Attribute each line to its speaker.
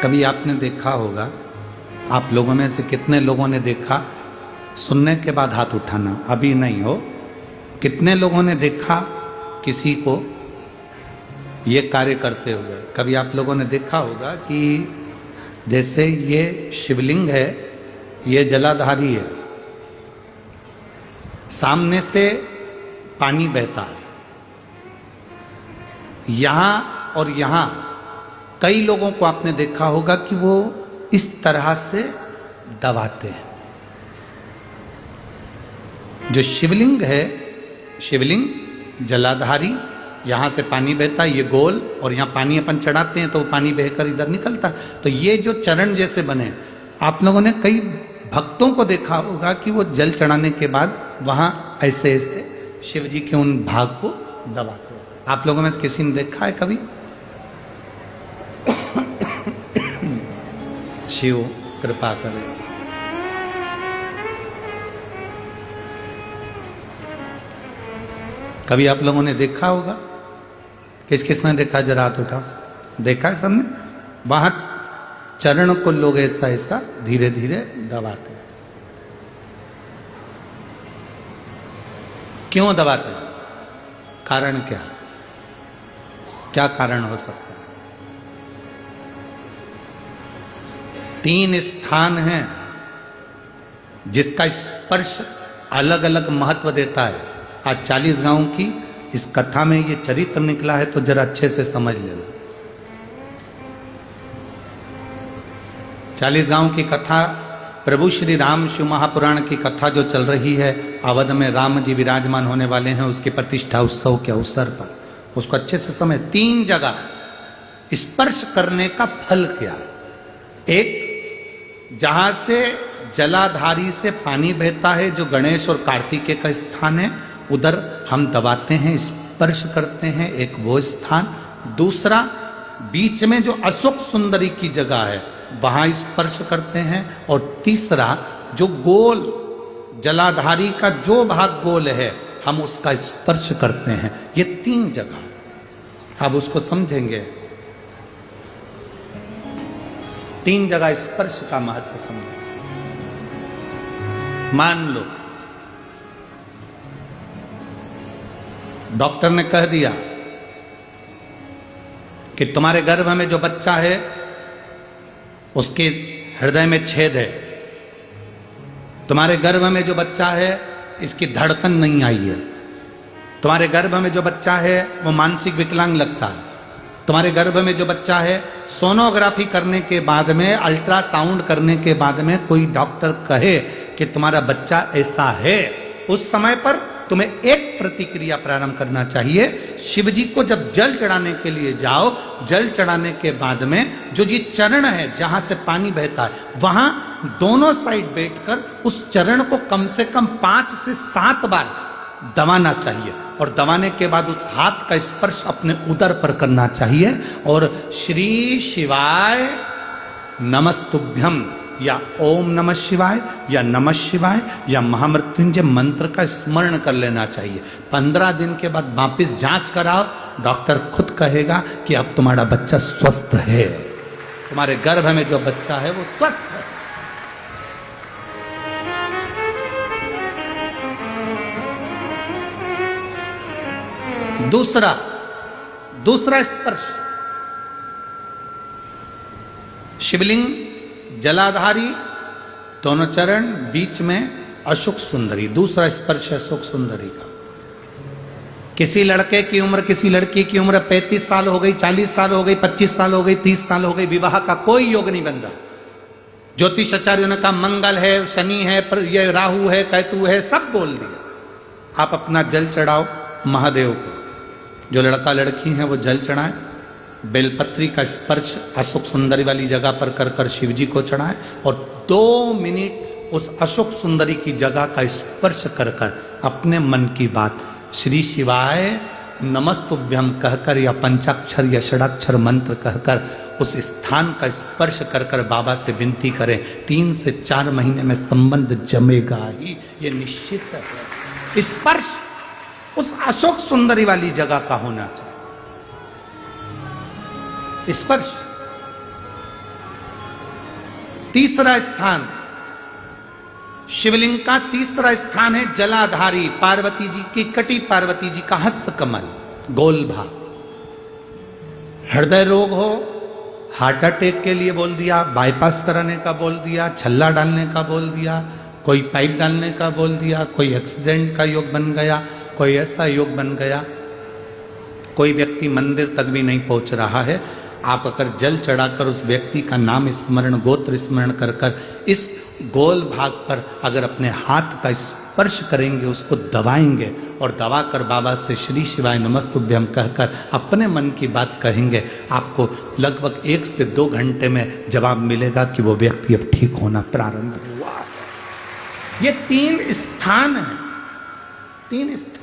Speaker 1: कभी आपने देखा होगा, आप लोगों में से कितने लोगों ने देखा, सुनने के बाद हाथ उठाना, अभी नहीं हो, कितने लोगों ने देखा किसी को ये कार्य करते हुए? कभी आप लोगों ने देखा होगा कि जैसे ये शिवलिंग है, ये जलाधारी है, सामने से पानी बहता है, यहां और यहां कई लोगों को आपने देखा होगा कि वो इस तरह से दबाते हैं। जो शिवलिंग है, शिवलिंग जलाधारी, यहां से पानी बहता है, ये गोल, और यहां पानी अपन चढ़ाते हैं तो वो पानी बहकर इधर निकलता। तो ये जो चरण जैसे बने, आप लोगों ने कई भक्तों को देखा होगा कि वो जल चढ़ाने के बाद वहां ऐसे ऐसे शिव जी के उन भाग को दबाते हैं। आप लोगों में से किसी ने देखा है कभी? शिव कृपा करे। कभी आप लोगों ने देखा होगा? किस किसने देखा? जरा हाथ उठाओ। देखा है सबने? वहां चरण को लोग ऐसा ऐसा धीरे धीरे दबाते हैं। क्यों दबाते हैं? कारण क्या? क्या कारण हो सकता है? 3 स्थान हैं जिसका स्पर्श अलग अलग महत्व देता है। आज 40 गांव की इस कथा में ये चरित्र निकला है, तो जरा अच्छे से समझ लेना। 40 गांव की कथा, प्रभु श्री राम शिव महापुराण की कथा जो चल रही है, अवध में राम जी विराजमान होने वाले हैं, उसकी प्रतिष्ठा उत्सव के अवसर पर, उसको अच्छे से समझ। 3 जगह स्पर्श करने का फल क्या है? एक, जहां से जलाधारी से पानी बहता है, जो गणेश और कार्तिकेय का स्थान है, उधर हम दबाते हैं, स्पर्श करते हैं, एक वो स्थान। दूसरा, बीच में जो अशोक सुंदरी की जगह है, वहां स्पर्श करते हैं। और तीसरा, जो गोल जलाधारी का जो भाग गोल है, हम उसका स्पर्श करते हैं। ये 3 जगह, अब उसको समझेंगे। 3 जगह स्पर्श का महत्व समझें। मान लो डॉक्टर ने कह दिया कि तुम्हारे गर्भ में जो बच्चा है उसके हृदय में छेद है, तुम्हारे गर्भ में जो बच्चा है इसकी धड़कन नहीं आई है, तुम्हारे गर्भ में जो बच्चा है वो मानसिक विकलांग लगता है, तुम्हारे गर्भ में जो बच्चा है, सोनोग्राफी करने के बाद में, अल्ट्रासाउंड करने के बाद में कोई डॉक्टर कहे कि तुम्हारा बच्चा ऐसा है, उस समय पर तुम्हें एक प्रतिक्रिया प्रारंभ करना चाहिए। शिव जी को जब जल चढ़ाने के लिए जाओ, जल चढ़ाने के बाद में जो ये चरण है जहां से पानी बहता है, वहां दोनों साइड बैठकर उस चरण को कम से कम 5 से 7 बार दबाना चाहिए। और दबाने के बाद उस हाथ का स्पर्श अपने उदर पर करना चाहिए और श्री शिवाय नमस्तुभ्यम या ओम नमः शिवाय या नमः शिवाय या महामृत्युंजय मंत्र का स्मरण कर लेना चाहिए। 15 दिन के बाद वापिस जांच कराओ, डॉक्टर खुद कहेगा कि अब तुम्हारा बच्चा स्वस्थ है, तुम्हारे गर्भ में जो बच्चा है वो स्वस्थ है। दूसरा स्पर्श, शिवलिंग जलाधारी, दोनों चरण, बीच में अशोक सुंदरी। दूसरा स्पर्श अशोक सुंदरी का। किसी लड़के की उम्र, किसी लड़की की उम्र 35 साल हो गई, 40 साल हो गई, 25 साल हो गई, 30 साल हो गई, विवाह का कोई योग नहीं बन रहा। ज्योतिष आचार्यों ने कहा मंगल है, शनि है, ये राहु है, केतु है, सब बोल दिया। आप अपना जल चढ़ाओ महादेव को। जो लड़का लड़की है वो जल चढ़ाएं, बेलपत्री का स्पर्श अशोक सुंदरी वाली जगह पर कर कर शिव जी को चढ़ाएं और 2 मिनट उस अशोक सुंदरी की जगह का स्पर्श कर कर अपने मन की बात श्री शिवाय नमस्तुभ्यम कहकर या पंचाक्षर या षडाक्षर मंत्र कहकर उस स्थान का स्पर्श कर कर बाबा से विनती करें। 3 से 4 महीने में संबंध जमेगा ही, ये निश्चित है। स्पर्श उस अशोक सुंदरी वाली जगह का होना चाहिए। स्पर्श तीसरा स्थान, शिवलिंग का तीसरा स्थान है जलाधारी पार्वती जी की कटी, पार्वती जी का हस्त कमल गोल भाग। हृदय रोग हो, हार्ट अटैक के लिए बोल दिया, बाईपास कराने का बोल दिया, छल्ला डालने का बोल दिया, कोई पाइप डालने का बोल दिया, कोई एक्सीडेंट का योग बन गया, कोई ऐसा योग बन गया, कोई व्यक्ति मंदिर तक भी नहीं पहुंच रहा है, आप अगर जल चढ़ाकर उस व्यक्ति का नाम स्मरण, गोत्र स्मरण कर कर इस गोल भाग पर अगर अपने हाथ का स्पर्श करेंगे, उसको दबाएंगे और दबाकर बाबा से श्री शिवाय नमस्तुभ्यम कहकर अपने मन की बात कहेंगे, आपको लगभग 1 से 2 घंटे में जवाब मिलेगा कि वो व्यक्ति अब ठीक होना प्रारंभ हुआ। ये 3 स्थान है, 3 स्थान।